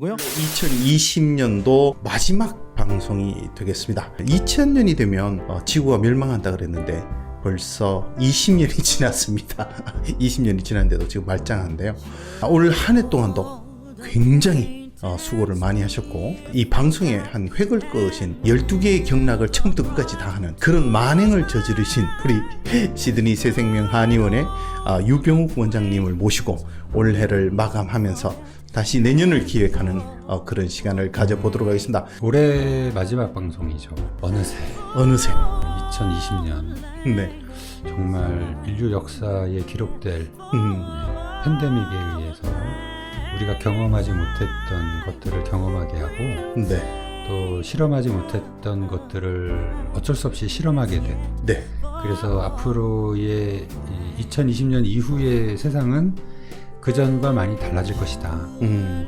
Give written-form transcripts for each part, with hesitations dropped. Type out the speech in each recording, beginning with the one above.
2020년도 마지막 방송이 되겠습니다. 2000년이 되면 지구가 멸망한다 그랬는데 벌써 20년이 지났습니다. 20년이 지났는데도 지금 말짱한데요. 올 한 해 동안도 굉장히 수고를 많이 하셨고, 이 방송에 한 획을 그으신 12개의 경락을 처음부터 끝까지 다 하는 그런 만행을 저지르신 우리 시드니 새생명 한의원의 유병욱 원장님을 모시고 올해를 마감하면서 다시 내년을 기획하는 그런 시간을 가져보도록 하겠습니다. 올해 마지막 방송이죠. 어느새 2020년 네. 정말 인류 역사에 기록될 팬데믹에 의해서 우리가 경험하지 못했던 것들을 경험하게 하고, 네. 또 실험하지 못했던 것들을 어쩔 수 없이 실험하게 된. 네. 그래서 앞으로의 2020년 이후의 세상은 그전과 많이 달라질 것이다.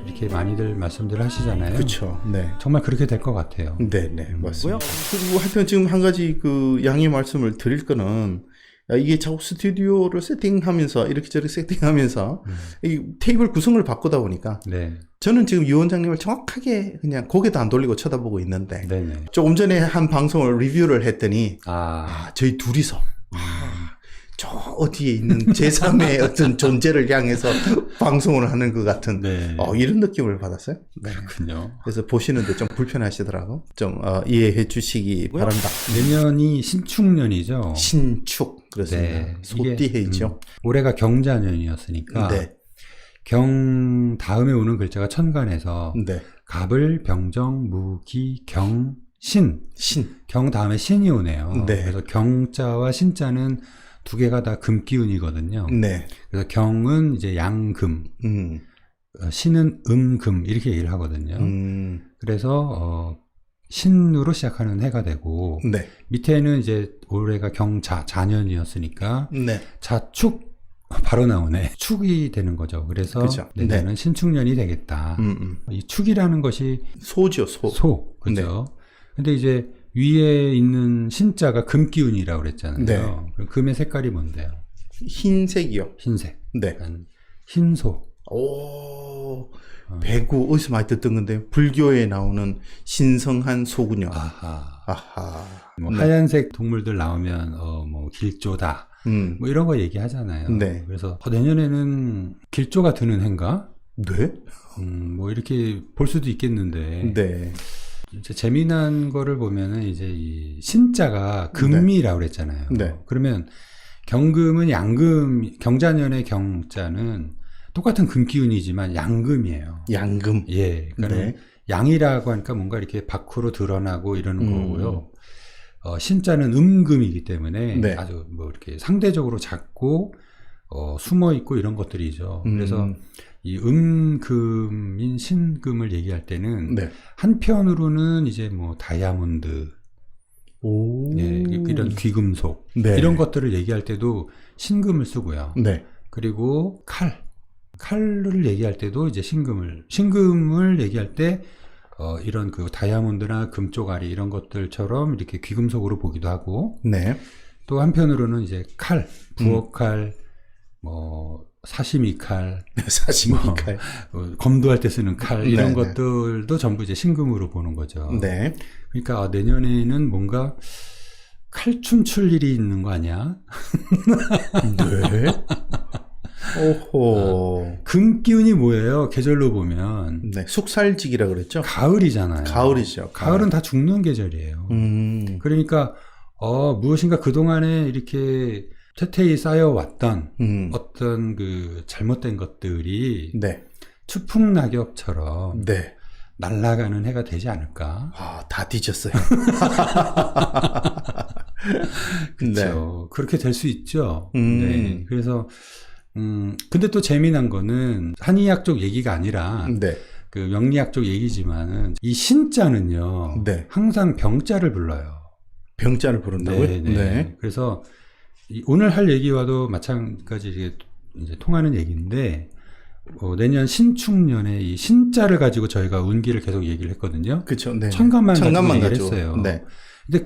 이렇게 많이들 말씀들을 하시잖아요. 그렇죠. 네. 정말 그렇게 될 것 같아요. 네, 맞습니다. 그리고 하여튼 지금 한 가지 양해 말씀을 드릴 거는, 이게 자꾸 스튜디오를 세팅하면서 이렇게 저렇게 세팅하면서 이 테이블 구성을 바꾸다 보니까 네. 저는 지금 유 원장님을 정확하게 그냥 고개도 안 돌리고 쳐다보고 있는데, 네네. 조금 전에 한 방송을 리뷰를 했더니 저희 둘이서 저 어디에 있는 제3의 어떤 존재를 향해서 방송을 하는 것 같은 네. 이런 느낌을 받았어요. 네. 그렇군요. 그래서 보시는데 좀 불편하시더라고. 좀 이해해 주시기 바랍니다. 내년이 신축년이죠. 신축, 그렇습니다. 네. 소띠해이죠. 올해가 경자년이었으니까 네. 경 다음에 오는 글자가 천간에서 네. 갑을, 병정, 무기, 경, 신. 경 다음에 신이 오네요. 네. 그래서 경자와 신자는 두 개가 다 금기운이거든요. 네. 그래서 경은 이제 양금, 신은 음금 이렇게 얘기를 하거든요. 그래서 신으로 시작하는 해가 되고, 네. 밑에는 이제 올해가 경자, 자년이었으니까 네. 자축 바로 나오네. 축이 되는 거죠. 그래서 그쵸. 내년은 네. 신축년이 되겠다. 이 축이라는 것이 소죠, 소. 그죠. 근데 이제 위에 있는 신자가 금기운이라고 그랬잖아요. 네. 그럼 금의 색깔이 뭔데요? 흰색이요. 흰색. 네. 흰소. 오, 배구 어디서 많이 듣던 건데, 불교에 나오는 신성한 소군요. 아하. 뭐 네. 하얀색 동물들 나오면 뭐 길조다. 뭐 이런 거 얘기하잖아요. 네. 그래서 내년에는 길조가 드는 해인가? 네? 뭐 이렇게 볼 수도 있겠는데. 네. 이제 재미난 거를 보면은 이제 이 신자가 금미라고 그랬잖아요. 네. 그러면 경금은 양금, 경자년의 경자는 똑같은 금기운이지만 양금이에요. 양금. 예. 그러니까 네. 양이라고 하니까 뭔가 이렇게 밖으로 드러나고 이러는 거고요. 신자는 음금이기 때문에 네. 아주 뭐 이렇게 상대적으로 작고 숨어 있고 이런 것들이죠. 그래서 이 음금인 신금을 얘기할 때는 네. 한편으로는 이제 뭐 다이아몬드, 예, 이런 귀금속 네. 이런 것들을 얘기할 때도 신금을 쓰고요. 네. 그리고 칼을 얘기할 때도 이제 신금을 얘기할 때 이런 그 다이아몬드나 금쪽아리 이런 것들처럼 이렇게 귀금속으로 보기도 하고, 네. 또 한편으로는 이제 부엌칼, 뭐 사시미 칼, 검도할 때 쓰는 칼 이런 네, 것들도 전부 이제 신금으로 보는 거죠. 네. 그러니까 내년에는 뭔가 칼춤 출 일이 있는 거 아니야? 네. 오호. 금 기운이 뭐예요? 계절로 보면 네. 숙살직이라 그랬죠? 가을이잖아요. 가을이죠. 가을은 다 죽는 계절이에요. 그러니까 무엇인가 그동안에 이렇게 태태히 쌓여왔던 어떤 그 잘못된 것들이 네. 추풍낙엽처럼 네. 날아가는 해가 되지 않을까? 다 뒤졌어요. 그렇죠. 네. 그렇게 될 수 있죠. 네. 그래서 근데 또 재미난 거는 한의학 쪽 얘기가 아니라 네. 그 명리학 쪽 얘기지만은 이 신자는요. 네. 항상 병자를 불러요. 병자를 부른다고요? 네. 네. 그래서 오늘 할 얘기와도 마찬가지 이제 통하는 얘기인데, 내년 신축년에 이 신자를 가지고 저희가 운기를 계속 얘기를 했거든요. 그렇죠. 네. 천간만 가지고 얘기를 했어요. 네. 근데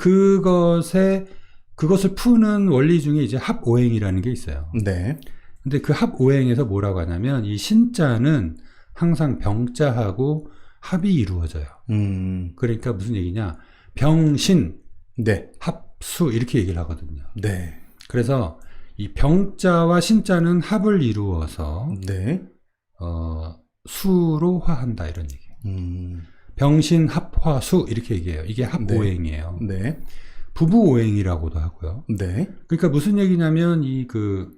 그것을 푸는 원리 중에 이제 합오행이라는 게 있어요. 네. 근데 그 합오행에서 뭐라고 하냐면 이 신자는 항상 병자하고 합이 이루어져요. 그러니까 무슨 얘기냐? 병신, 네. 합수 이렇게 얘기를 하거든요. 네. 그래서 이 병자와 신자는 합을 이루어서 네. 수로 화한다 이런 얘기예요. 병신 합화수 이렇게 얘기해요. 이게 합오행이에요. 네. 부부오행이라고도 하고요. 네. 그러니까 무슨 얘기냐면 이 그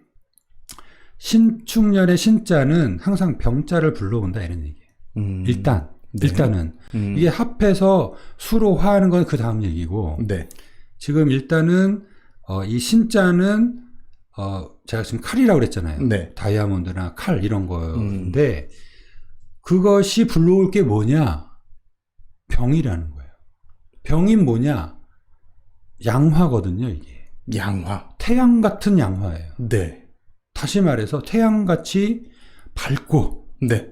신축년의 신자는 항상 병자를 불러온다 이런 얘기예요. 일단은 이게 합해서 수로 화하는 건 그 다음 얘기고 네. 지금 일단은 이 신자는 제가 지금 칼이라고 그랬잖아요. 네. 다이아몬드나 칼 이런 거인데 그것이 불러올 게 뭐냐? 병이라는 거예요. 병이 뭐냐? 양화거든요, 이게. 양화. 태양 같은 양화예요. 네. 다시 말해서 태양같이 밝고 네.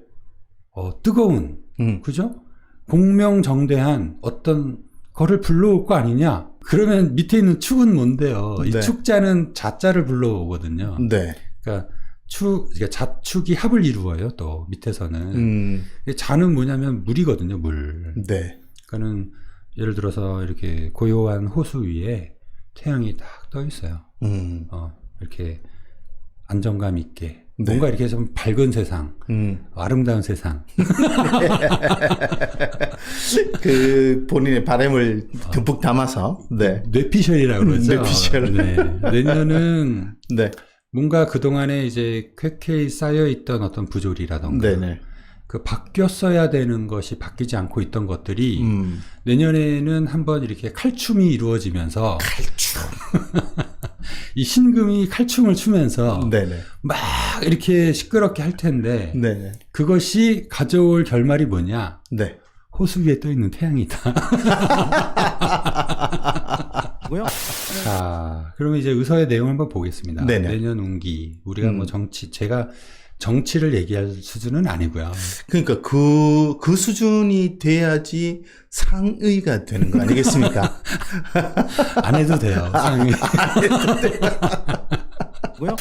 뜨거운 그죠? 공명정대한 어떤 거를 불러올 거 아니냐? 그러면 밑에 있는 축은 뭔데요? 네. 이 축자는 자자를 불러오거든요. 네. 그러니까 그러니까 자축이 합을 이루어요. 또 밑에서는 자는 뭐냐면 물이거든요. 물. 네. 그러니까는 예를 들어서 이렇게 고요한 호수 위에 태양이 딱 떠 있어요. 이렇게 안정감 있게 네. 뭔가 이렇게 좀 밝은 세상, 아름다운 세상. 그 본인의 바람을 듬뿍 담아서. 네. 뇌피셜이라고 그러죠. 뇌피셜. 네. 내년은 네. 뭔가 그동안에 이제 쾌쾌히 쌓여있던 어떤 부조리라던가 네네. 그 바뀌었어야 되는 것이 바뀌지 않고 있던 것들이 내년에는 한번 이렇게 칼춤이 이루어지면서 칼춤. 이 신금이 칼춤을 추면서 네네. 막 이렇게 시끄럽게 할 텐데 네네. 그것이 가져올 결말이 뭐냐? 네. 호수 위에 떠 있는 태양이다. 고요. 자, 그러면 이제 의서의 내용을 한번 보겠습니다. 네네. 내년 운기 우리가 뭐 제가 정치를 얘기할 수준은 아니고요. 그러니까 그 수준이 돼야지 상의가 되는 거 아니겠습니까? 안 해도 돼요. 상의. 고요.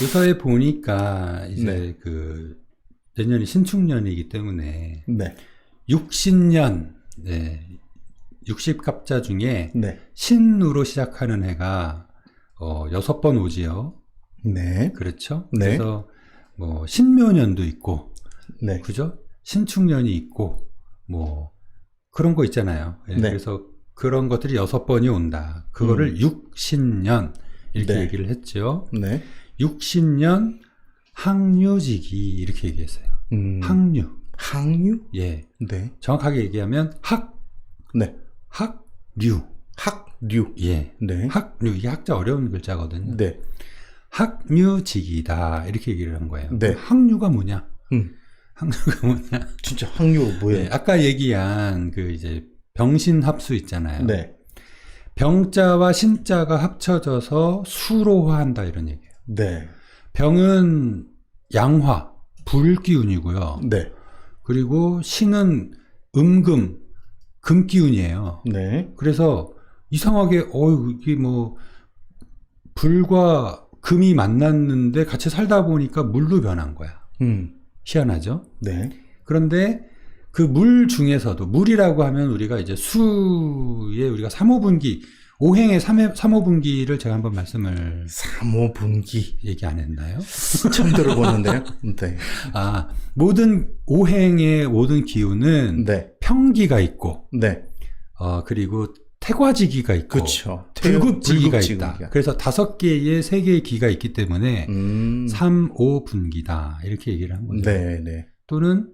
의서에 보니까 이제 네. 그 내년이 신축년이기 때문에 네. 육신년, 네, 60갑자 중에 네. 신으로 시작하는 해가 6번 오지요. 네. 그렇죠? 네. 그래서 뭐 신묘년도 있고, 네. 그죠? 신축년이 있고, 뭐 그런 거 있잖아요. 예, 네. 그래서 그런 것들이 6번이 온다. 그거를 육신년 이렇게 네. 얘기를 했죠. 네. 육신년 항류지기 이렇게 얘기했어요. 항류. 항류? 예. 네. 정확하게 얘기하면 네. 학류. 학류. 예. 네. 학류. 이게 학자 어려운 글자거든요. 네. 학류직이다. 이렇게 얘기를 한 거예요. 네. 학류가 뭐냐? 학류가 뭐냐? 진짜 항류 뭐예요? 네, 아까 얘기한 그 이제 병신합수 있잖아요. 네. 병자와 신자가 합쳐져서 수로 화한다 이런 얘기예요. 네. 병은 양화, 불기운이고요. 네. 그리고 신은 음금, 금기운이에요. 네. 그래서 이상하게 이게 뭐 불과 금이 만났는데 같이 살다 보니까 물로 변한 거야. 희한하죠? 네. 그런데 그 물 중에서도 물이라고 하면 우리가 이제 수에 우리가 3호분기 5행의 3호분기를 제가 한번 말씀을 3호분기 얘기 안 했나요? 처음 들어보는데요. 네. 모든 5행의 모든 기운은 네. 평기가 있고 네. 그리고 태과지기가 있고 그렇죠. 불급지기가 불급지기가. 있다. 그래서 5개의 3개의 기가 있기 때문에 3, 5분기다. 이렇게 얘기를 한 거죠. 네, 네. 또는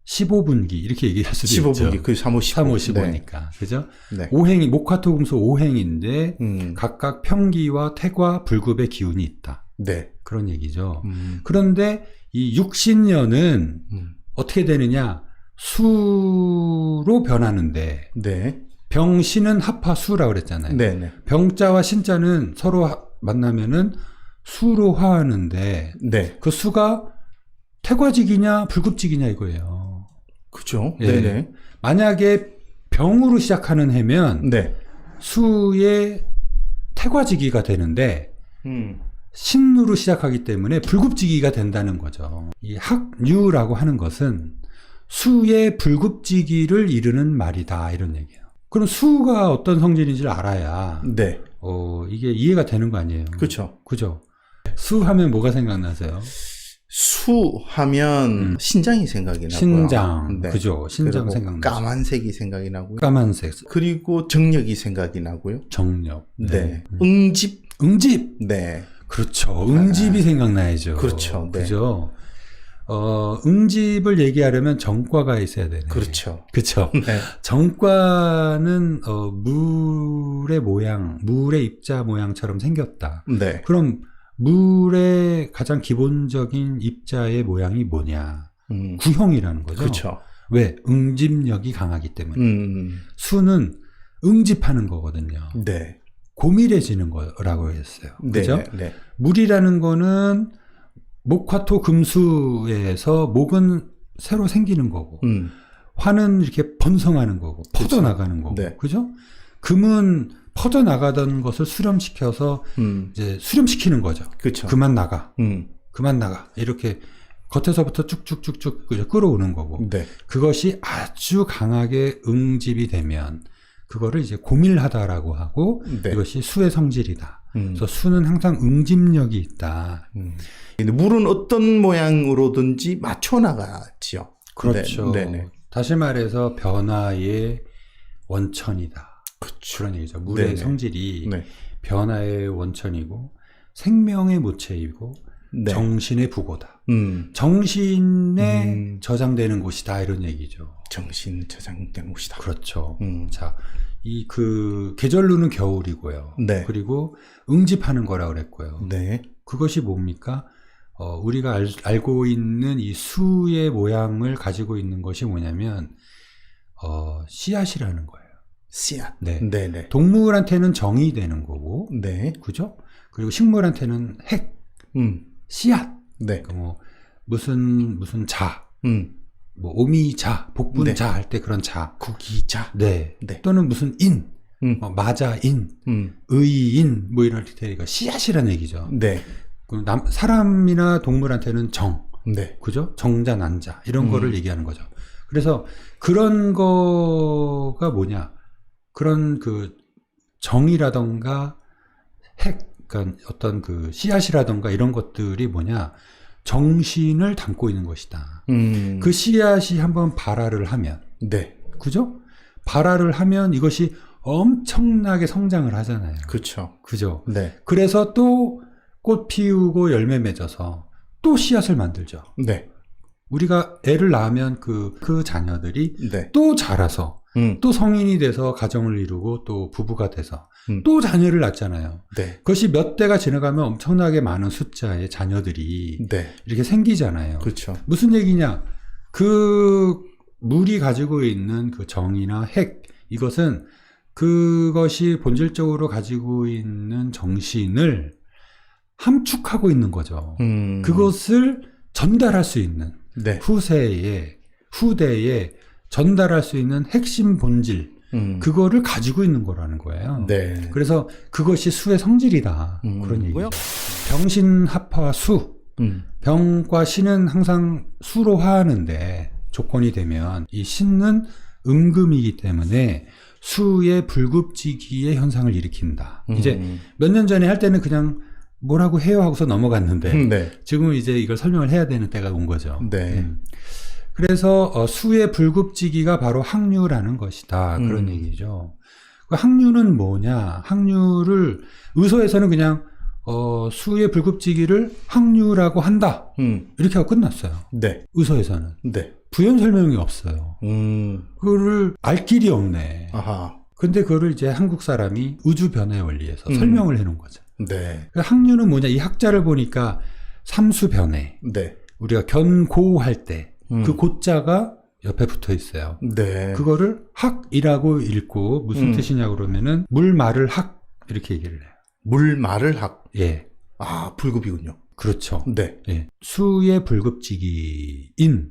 15분기 이렇게 얘기할 수도 15분기. 있죠. 그 3호 15. 3호 15니까. 그죠? 네. 5행이 목화토금수 5행인데 각각 평기와 태과 불급의 기운이 있다. 네. 그런 얘기죠. 그런데 이 육신년은 어떻게 되느냐? 수로 변하는데 네. 병신은 합화수라고 그랬잖아요. 네, 네. 병자와 신자는 서로 만나면은 수로 화하는데 네. 그 수가 태과직이냐 불급직이냐 이거예요. 그죠? 예. 네, 네. 만약에 병으로 시작하는 해면 네. 수의 태과지기가 되는데 신으로 시작하기 때문에 불급지기가 된다는 거죠. 이 학류라고 하는 것은 수의 불급지기를 이르는 말이다 이런 얘기예요. 그럼 수가 어떤 성질인지를 알아야 네. 이게 이해가 되는 거 아니에요. 그렇죠. 그죠? 수 하면 뭐가 생각나세요? 수 하면 신장이 생각이 나고요. 신장. 네. 그죠? 신장 그리고 생각나죠. 까만색이 생각이 나고요. 까만색. 그리고 정력이 생각이 나고요. 정력. 네. 응집. 응집. 네. 그렇죠. 응집이 생각나야죠. 그렇죠. 네. 그죠? 응집을 얘기하려면 정과가 있어야 되네. 그렇죠. 그렇죠. 네. 정과는 물의 모양, 물의 입자 모양처럼 생겼다. 네. 그럼 물의 가장 기본적인 입자의 모양이 뭐냐? 구형이라는 거죠. 그렇죠. 왜? 응집력이 강하기 때문에. 수는 응집하는 거거든요. 네. 고밀해지는 거라고 했어요. 그죠? 네. 네. 물이라는 거는 목화토 금수에서 목은 새로 생기는 거고, 화는 이렇게 번성하는 거고, 퍼져나가는 거고, 네. 그죠? 금은 퍼져나가던 것을 수렴시켜서 이제 수렴시키는 거죠. 그렇죠. 그만 나가. 그만 나가. 이렇게 겉에서부터 쭉쭉쭉쭉 끌어오는 거고, 네. 그것이 아주 강하게 응집이 되면 그거를 이제 고밀하다라고 하고, 네. 이것이 수의 성질이다. 그래서 수는 항상 응집력이 있다. 근데 물은 어떤 모양으로든지 맞춰 나가지요. 그렇죠. 네. 네. 다시 말해서 변화의 원천이다. 그렇죠. 그런 얘기죠. 물의 네네. 성질이 네. 변화의 원천이고 생명의 모체이고 네. 정신의 부고다. 정신에 저장되는 곳이다 이런 얘기죠. 정신 저장된 곳이다. 그렇죠. 자, 계절로는 겨울이고요. 네. 그리고 응집하는 거라 그랬고요. 네. 그것이 뭡니까? 우리가 알고 있는 이 수의 모양을 가지고 있는 것이 뭐냐면 씨앗이라는 거예요. 씨앗. 네. 네네. 동물한테는 정이 되는 거고, 네. 그죠? 그리고 식물한테는 핵, 씨앗. 네. 뭐 무슨 자, 뭐 오미자, 복분자 네. 할 때 그런 자, 구기자. 네. 네. 또는 무슨 인, 마자인, 의인, 뭐 이럴 때 씨앗이라는 얘기죠. 네. 사람이나 동물한테는 정, 네. 그죠? 정자, 난자 이런 거를 얘기하는 거죠. 그래서 그런 거가 뭐냐? 그런 그 정이라던가 핵, 그러니까 어떤 그 씨앗이라던가 이런 것들이 뭐냐? 정신을 담고 있는 것이다. 그 씨앗이 한번 발화를 하면, 네. 그죠? 발화를 하면 이것이 엄청나게 성장을 하잖아요. 그렇죠. 그죠? 네. 그래서 또 꽃 피우고 열매 맺어서 또 씨앗을 만들죠. 네. 우리가 애를 낳으면 그 자녀들이 네. 또 자라서 또 성인이 돼서 가정을 이루고 또 부부가 돼서 또 자녀를 낳잖아요. 네. 그것이 몇 대가 지나가면 엄청나게 많은 숫자의 자녀들이 네. 이렇게 생기잖아요. 그렇죠. 무슨 얘기냐? 그 물이 가지고 있는 그 정이나 핵, 이것은 그것이 본질적으로 가지고 있는 정신을 함축하고 있는 거죠. 그것을 전달할 수 있는 네. 후대에 전달할 수 있는 핵심 본질, 그거를 가지고 있는 거라는 거예요. 네. 그래서 그것이 수의 성질이다. 그런 얘기죠. 병신합화 수. 병과 신은 항상 수로 화하는데 조건이 되면 이 신은 음금이기 때문에 수의 불급지기의 현상을 일으킨다. 이제 몇 년 전에 할 때는 그냥 뭐라고 해요 하고서 넘어갔는데 네. 지금은 이제 이걸 설명을 해야 되는 때가 온 거죠. 네. 그래서 수의 불급지기가 바로 항류라는 것이다. 그런 얘기죠. 그 항류는 뭐냐? 항류를 의서에서는 그냥 수의 불급지기를 항류라고 한다. 이렇게 하고 끝났어요. 네. 의서에서는. 네. 부연 설명이 없어요. 그거를 알 길이 없네. 아하. 근데 그거를 이제 한국 사람이 우주 변화의 원리에서 설명을 해 놓은 거죠. 네. 항류는 뭐냐? 이 학자를 보니까 삼수 변해. 네. 우리가 견고할 때 그 고자가 옆에 붙어 있어요. 네. 그거를 학이라고 읽고 무슨 뜻이냐 그러면은 물 말을 학 이렇게 얘기를 해요. 물 말을 학. 예. 아, 불급이군요. 그렇죠. 네. 예. 수의 불급지기인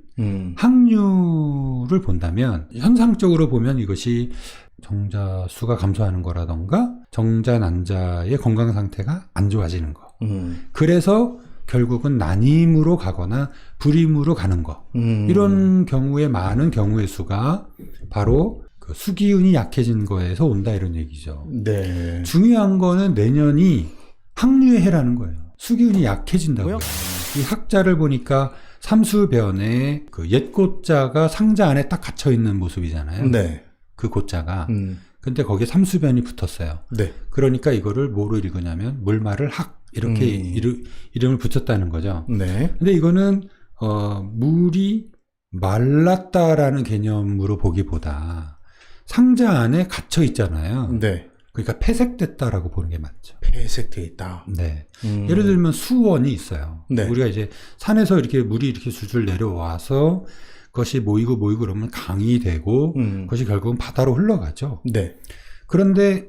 항류를 본다면 현상적으로 보면 이것이 정자 수가 감소하는 거라던가 정자 난자의 건강 상태가 안 좋아지는 거. 그래서 결국은 난임으로 가거나 불임으로 가는 거. 이런 경우에 많은 경우의 수가 바로 그 수기운이 약해진 거에서 온다 이런 얘기죠. 네. 중요한 거는 내년이 항류의 해라는 거예요. 수기운이 약해진다고요. 이 학자를 보니까 삼수변에 그 옛고자가 상자 안에 딱 갇혀 있는 모습이잖아요. 네. 그 고자가. 근데 거기에 삼수변이 붙었어요. 네. 그러니까 이거를 뭐로 읽으냐면 물말을 학 이렇게 이름을 붙였다는 거죠. 네. 근데 이거는 물이 말랐다라는 개념으로 보기보다 상자 안에 갇혀 있잖아요. 네. 그러니까 폐색됐다라고 보는 게 맞죠. 폐색되어 있다. 네. 예를 들면 수원이 있어요. 네. 우리가 이제 산에서 이렇게 물이 이렇게 줄줄 내려와서 그것이 모이고 그러면 강이 되고 그것이 결국은 바다로 흘러가죠. 네. 그런데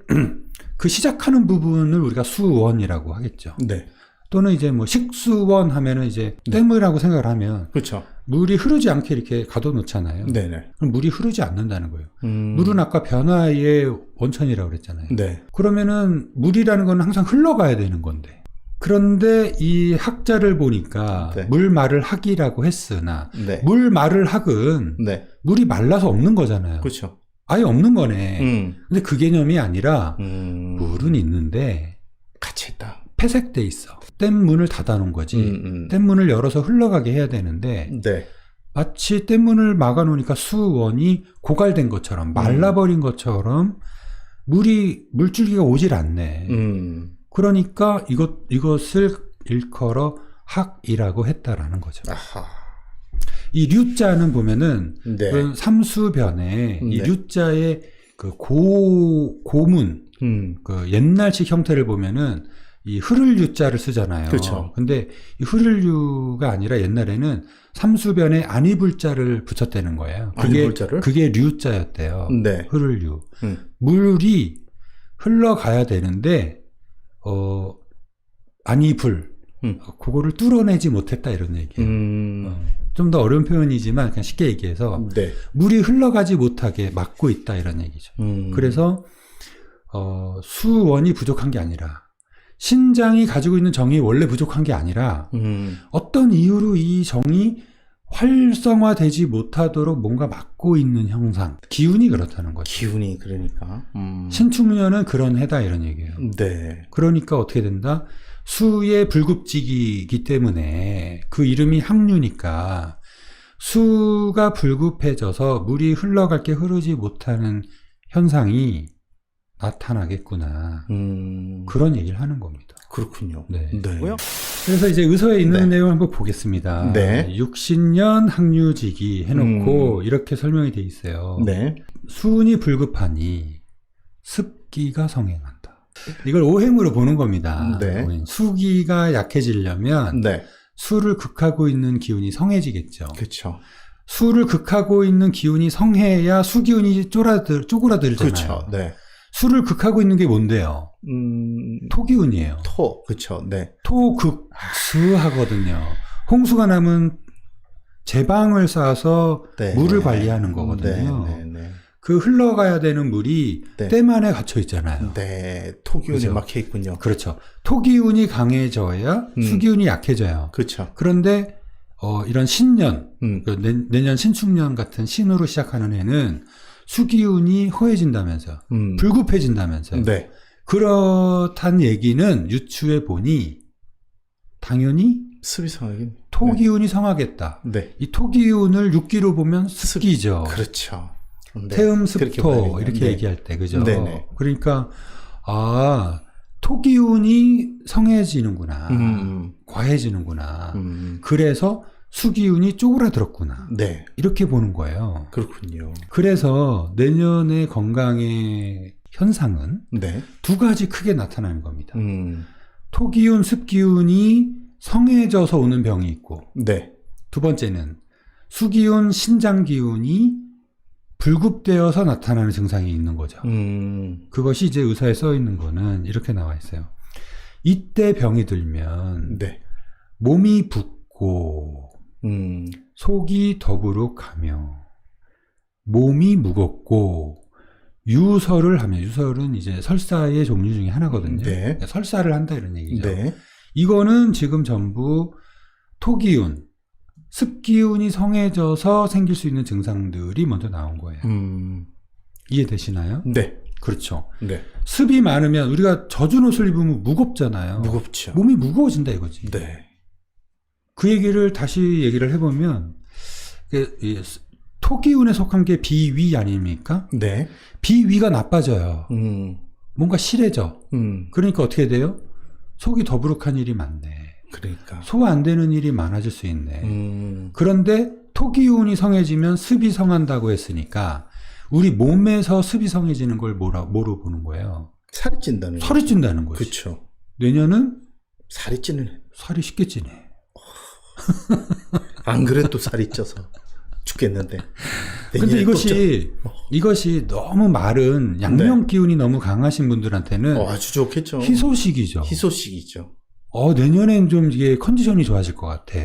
그 시작하는 부분을 우리가 수원이라고 하겠죠. 네. 또는 이제 뭐 식수원 하면은 이제 댐이라고 생각을 하면 그렇죠. 물이 흐르지 않게 이렇게 가둬놓잖아요. 네네. 그럼 물이 흐르지 않는다는 거예요. 물은 아까 변화의 원천이라고 그랬잖아요. 네. 그러면은 물이라는 건 항상 흘러가야 되는 건데. 그런데 이 학자를 보니까 네. 물말을 학이라고 했으나 네. 물말을 학은 네. 물이 말라서 없는 거잖아요. 그렇죠. 아예 없는 거네. 근데 그 개념이 아니라 물은 있는데 같이 있다. 폐색돼 있어. 댐 문을 닫아놓은 거지. 댐 문을 열어서 흘러가게 해야 되는데 네. 마치 댐 문을 막아놓으니까 수원이 고갈된 것처럼 말라버린 것처럼 물줄기가 오질 않네. 그러니까 이것을 일컬어 학이라고 했다라는 거죠. 아하. 이 류자는 보면은 네. 그런 삼수변에 이 네. 류자의 그 고문 그 옛날식 형태를 보면은 이 흐를 유자를 쓰잖아요. 그렇죠. 근데 이 흐를 유가 아니라 옛날에는 삼수변에 안이불자를 붙였다는 거예요. 안이불자를? 그게 류자였대요. 네. 흐를 유. 물이 흘러가야 되는데 안이불 그거를 뚫어내지 못했다 이런 얘기예요. 좀 더 어려운 표현이지만 그냥 쉽게 얘기해서 네. 물이 흘러가지 못하게 막고 있다 이런 얘기죠. 그래서 수원이 부족한 게 아니라 신장이 가지고 있는 정이 원래 부족한 게 아니라 어떤 이유로 이 정이 활성화되지 못하도록 뭔가 막고 있는 형상, 기운이 그렇다는 거죠. 기운이 그러니까. 신축년은 그런 해다 이런 얘기예요. 네. 그러니까 어떻게 된다? 수의 불급지기이기 때문에 그 이름이 항류니까 수가 불급해져서 물이 흘러갈 게 흐르지 못하는 현상이 나타나겠구나. 그런 얘기를 하는 겁니다. 그렇군요. 네. 네. 그래서 이제 의서에 있는 네. 내용을 한번 보겠습니다. 네. 60년 항류지기 해놓고 이렇게 설명이 돼 있어요. 네. 수운이 불급하니 습기가 성행한다. 이걸 오행으로 보는 겁니다. 네. 수기가 약해지려면 네. 수를 극하고 있는 기운이 성해지겠죠. 그렇죠. 수를 극하고 있는 기운이 성해야 수기운이 쪼그라들잖아요. 그렇죠. 네. 수를 극하고 있는 게 뭔데요? 토기운이에요. 토. 그렇죠. 네. 토극수하거든요. 홍수가 나면 제방을 쌓아서 네. 물을 관리하는 거거든요. 네. 네. 그 흘러가야 되는 물이 네. 댐 안에 갇혀 있잖아요. 네. 토기운에 그죠? 막혀 있군요. 그렇죠. 토기운이 강해져야 수기운이 약해져요. 그렇죠. 그런데 이런 신년, 내년 신축년 같은 신으로 시작하는 해는 수기운이 허해진다면서요. 불급해진다면서요. 네. 그렇단 얘기는 유추해 보니 당연히 습이 성하긴. 토기운이 성하겠다. 네. 이 토기운을 육기로 보면 습기죠. 그렇죠. 네. 태음 그렇게 습토 봐야겠네요. 이렇게 네. 얘기할 때 그죠? 네네. 그러니까 토기운이 성해지는구나. 과해지는구나. 그래서 수기운이 쪼그라들었구나. 네. 이렇게 보는 거예요. 그렇군요. 그래서 내년의 건강의 현상은 네. 두 가지 크게 나타나는 겁니다. 토기운, 습기운이 성해져서 오는 병이 있고 네. 두 번째는 수기운, 신장기운이 불급되어서 나타나는 증상이 있는 거죠. 그것이 이제 의사에 써 있는 거는 이렇게 나와 있어요. 이때 병이 들면 네. 몸이 붓고 속이 더부룩하며 몸이 무겁고 유설을 하며 유설은 이제 설사의 종류 중에 하나거든요. 네. 설사를 한다 이런 얘기죠. 네. 이거는 지금 전부 토기운, 습기운이 성해져서 생길 수 있는 증상들이 먼저 나온 거예요. 이해되시나요? 네. 그렇죠. 네. 습이 많으면 우리가 젖은 옷을 입으면 무겁잖아요. 무겁죠. 몸이 무거워진다 이거지. 네. 그 얘기를 다시 얘기를 해보면 토기운에 속한 게 비위 아닙니까? 네. 비위가 나빠져요. 뭔가 실해져. 그러니까 어떻게 돼요? 속이 더부룩한 일이 많네. 그러니까. 소화 안 되는 일이 많아질 수 있네. 그런데 토기운이 성해지면 습이 성한다고 했으니까 우리 몸에서 습이 성해지는 걸 뭐로 보는 거예요? 살이 찐다는 거죠. 살이 찐다는 거지. 그렇죠. 내년은 살이 찌는. 살이 쉽게 찌네. 안 그래도 살이 쪄서 죽겠는데. 근데 이것이 너무 마른 양면 기운이 너무 강하신 분들한테는 아주 좋겠죠. 희소식이죠. 희소식이죠. 내년엔 좀 이게 컨디션이 좋아질 것 같아.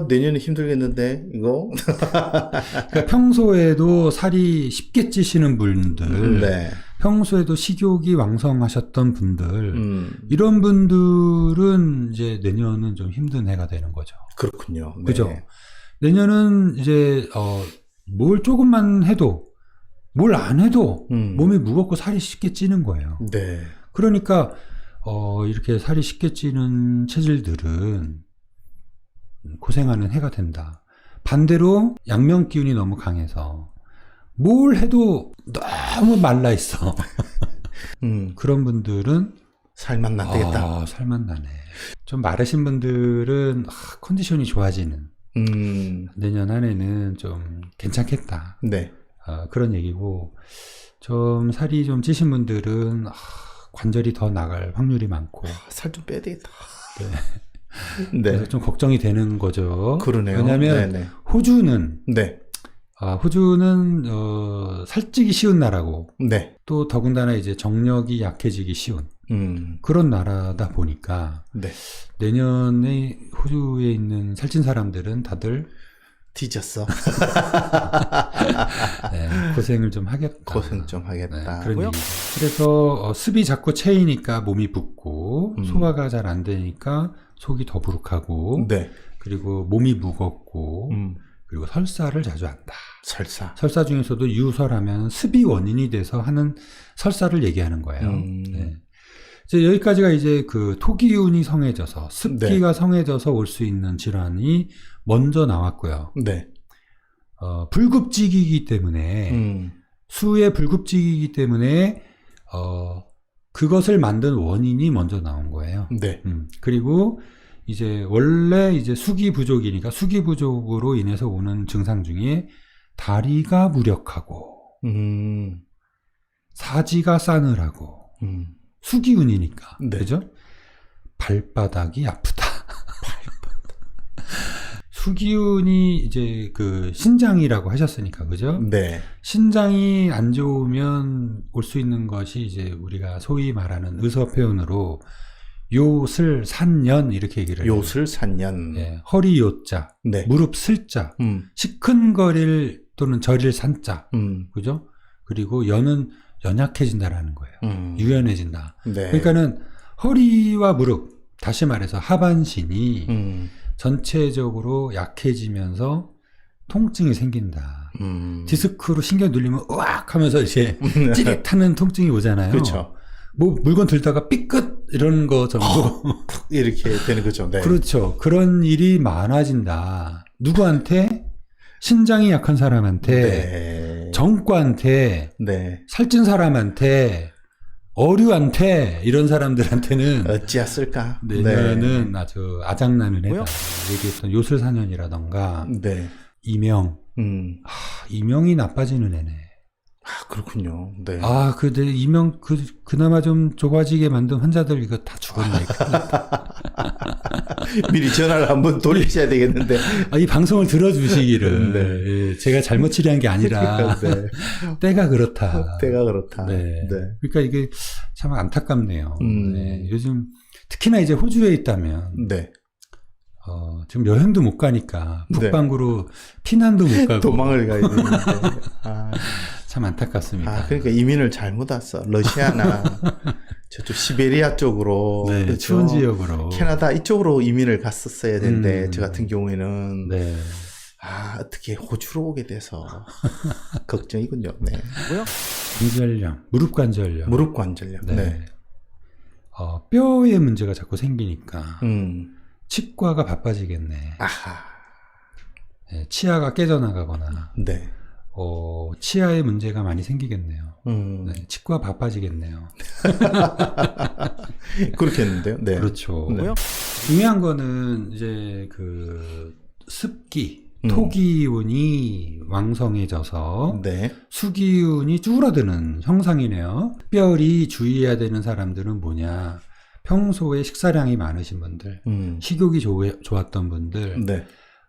내년에 힘들겠는데, 이거? 그러니까 평소에도 살이 쉽게 찌시는 분들, 네. 평소에도 식욕이 왕성하셨던 분들, 이런 분들은 이제 내년은 좀 힘든 해가 되는 거죠. 그렇군요. 네. 그죠? 내년은 이제, 뭘 조금만 해도, 뭘 안 해도 몸이 무겁고 살이 쉽게 찌는 거예요. 네. 그러니까, 이렇게 살이 쉽게 찌는 체질들은 고생하는 해가 된다. 반대로 양면 기운이 너무 강해서 뭘 해도 너무 말라 있어. 그런 분들은 살만 나되겠다. 살만 나네. 좀 마르신 분들은 컨디션이 좋아지는 내년 한 해는 좀 괜찮겠다. 네. 그런 얘기고, 좀 살이 좀 찌신 분들은 관절이 더 나갈 확률이 많고. 살 좀 빼야 되겠다. 네. 네. 그래서 좀 걱정이 되는 거죠. 그러네요. 왜냐하면 네네. 호주는 네. 호주는 살찌기 쉬운 나라고, 네. 또 더군다나 이제 정력이 약해지기 쉬운 그런 나라다 보니까 네. 내년에 호주에 있는 살찐 사람들은 다들 뒤졌어. 네, 고생을 좀 하겠다. 고생 좀 하겠다. 네, 그런 얘기. 그래서 습이 자꾸 채이니까 몸이 붓고 소화가 잘 안 되니까 속이 더부룩하고, 네. 그리고 몸이 무겁고, 그리고 설사를 자주 한다. 설사 중에서도 유설하면 습이 원인이 돼서 하는 설사를 얘기하는 거예요. 네. 이제 여기까지가 이제 그 토기운이 성해져서 습기가 성해져서 올 수 있는 질환이 먼저 나왔고요. 네. 불급직이기 때문에 수의 불급직이기 때문에 그것을 만든 원인이 먼저 나온 거예요. 네. 그리고 이제 원래 이제 수기 부족이니까 수기 부족으로 인해서 오는 증상 중에 다리가 무력하고 사지가 싸늘하고 수기운이니까 네. 그죠? 발바닥이 아프다. 수기운이 이제 그 신장이라고 하셨으니까 그죠? 네. 신장이 안 좋으면 올 수 있는 것이 이제 우리가 소위 말하는 의사 표현으로 요슬산년 이렇게 얘기를 해요. 요슬산년. 예, 허리 요자, 네. 무릎 슬자, 시큰거릴 또는 저릴 산자, 그죠? 그리고 연은 연약해진다라는 거예요. 유연해진다. 네. 그러니까는 허리와 무릎, 다시 말해서 하반신이 전체적으로 약해지면서 통증이 생긴다. 디스크로 신경 눌리면 으악 하면서 이제 찌릿하는 통증이 오잖아요. 그렇죠. 뭐 물건 들다가 삐끗 이런 거 정도 이렇게 되는 거죠. 네. 그렇죠. 그런 일이 많아진다. 누구한테? 신장이 약한 사람한테, 네. 정과한테, 네. 살찐 사람한테, 어류한테 이런 사람들한테는 어찌했을까? 내년은 아주 아작나는 해다. 얘기했던 요술사년이라던가 네. 이명, 이명이 나빠지는 애네. 그렇군요. 네. 근데 이명 그나마 좀 좁아지게 만든 환자들 이거 다 죽었네. 미리 전화를 한번 돌리셔야 되겠는데. 이 방송을 들어주시기를. 네. 예, 제가 잘못 치료한 게 아니라 네. 때가 그렇다. 때가 그렇다. 네. 네. 그러니까 이게 참 안타깝네요. 네. 요즘 특히나 이제 호주에 있다면 네. 지금 여행도 못 가니까 북방구로 피난도 못 가고 도망을 가야 되는데. 참 안타깝습니다. 그러니까 이민을 잘못 왔어. 러시아나 저쪽 시베리아 쪽으로 네, 그렇죠? 추운 지역으로. 캐나다 이쪽으로 이민을 갔었어야 되는데 저 같은 경우에는 네. 어떻게 호주로 오게 돼서 걱정이군요. 네. 관절염, 무릎 관절염. 무릎 관절염. 네. 네. 뼈에 문제가 자꾸 생기니까 치과가 바빠지겠네. 아하. 네, 치아가 깨져나가거나 네. 치아에 문제가 많이 생기겠네요. 네, 치과 바빠지겠네요. 그렇겠는데요. 네. 그렇죠. 네. 중요한 거는 이제 그 습기, 토기운이 왕성해져서 네. 수기운이 줄어드는 형상이네요. 특별히 주의해야 되는 사람들은 뭐냐? 평소에 식사량이 많으신 분들, 식욕이 좋았던 분들, 네.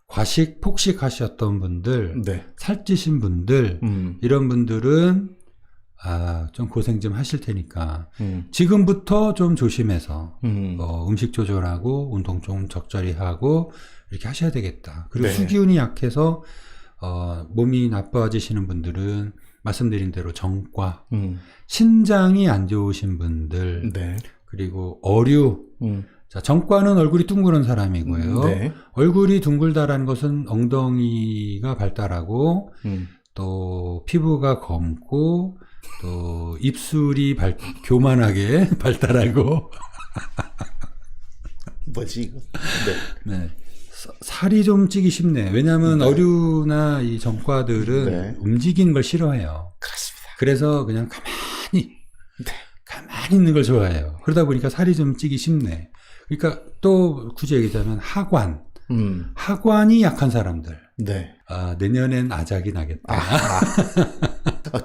과식, 폭식하셨던 분들, 네. 살찌신 분들, 이런 분들은 좀 고생 좀 하실 테니까 지금부터 좀 조심해서 음식 조절하고 운동 좀 적절히 하고 이렇게 하셔야 되겠다. 그리고 네. 수기운이 약해서 몸이 나빠지시는 분들은 말씀드린 대로 정과, 신장이 안 좋으신 분들, 네. 그리고 어류. 자, 정과는 얼굴이 둥그런 사람이고요. 네. 얼굴이 둥글다라는 것은 엉덩이가 발달하고 또 피부가 검고 또 입술이 교만하게 발달하고 뭐지 이거? 네. 네. 살이 좀 찌기 쉽네. 왜냐하면 네. 어류나 이 정과들은 네. 움직이는 걸 싫어해요. 그렇습니다. 그래서 그냥 가만히 있는 걸 좋아해요. 그러다 보니까 살이 좀 찌기 쉽네. 그러니까 또 굳이 얘기하자면 하관이 약한 사람들. 네. 내년엔 아작이 나겠다.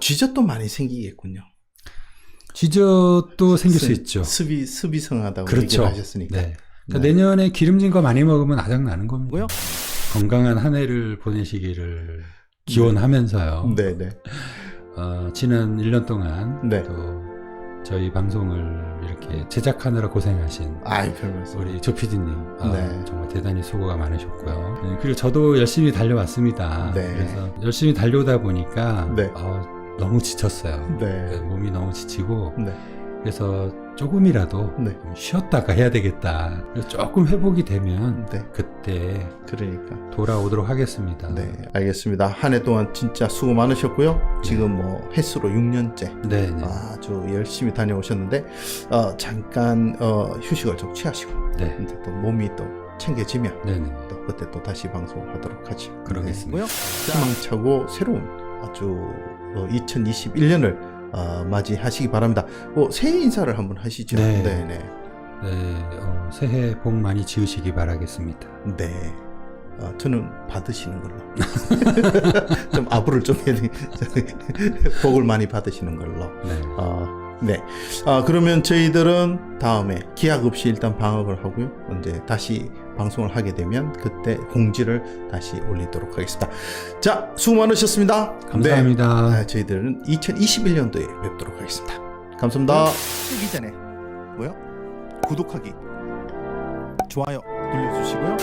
쥐젖도 많이 생기겠군요. 쥐젖도 생길 수 있죠. 습이성하다고 그렇죠. 얘기를 하셨으니까. 네. 그러니까 내년에 기름진 거 많이 먹으면 아작 나는 겁니다. 건강한 한 해를 보내시기를 기원하면서요. 네, 네. 지난 1년 동안 네. 또 저희 방송을 이렇게 제작하느라 고생하신 별말씀. 우리 조 PD님 네. 정말 대단히 수고가 많으셨고요. 네, 그리고 저도 열심히 달려왔습니다. 네. 그래서 열심히 달려오다 보니까 네. 너무 지쳤어요. 네. 몸이 너무 지치고 네. 그래서 조금이라도 네. 좀 쉬었다가 해야 되겠다. 그래서 조금 회복이 되면 네. 그때 그러니까. 돌아오도록 하겠습니다. 네, 알겠습니다. 한 해 동안 진짜 수고 많으셨고요. 지금 뭐 횟수로 6년째 네, 네. 아주 열심히 다녀오셨는데 잠깐 휴식을 좀 취하시고 네. 이제 또 몸이 또 챙겨지면 네, 네. 또 그때 또 다시 방송을 하도록 하죠. 그러겠습니다. 희망차고 새로운 아주 2021년을 맞이하시기 바랍니다. 새해 인사를 한번 하시죠. 네. 네, 네. 네, 새해 복 많이 지으시기 바라겠습니다. 네. 저는 받으시는 걸로. 좀 아부를 좀 해야 돼. 복을 많이 받으시는 걸로. 네. 네. 그러면 저희들은 다음에 기약 없이 일단 방학을 하고요. 이제 다시 방송을 하게 되면 그때 공지를 다시 올리도록 하겠습니다. 자, 수고 많으셨습니다. 감사합니다. 네. 저희들은 2021년도에 뵙도록 하겠습니다. 감사합니다. 뜨기 전에 구독하기, 좋아요 눌러주시고요.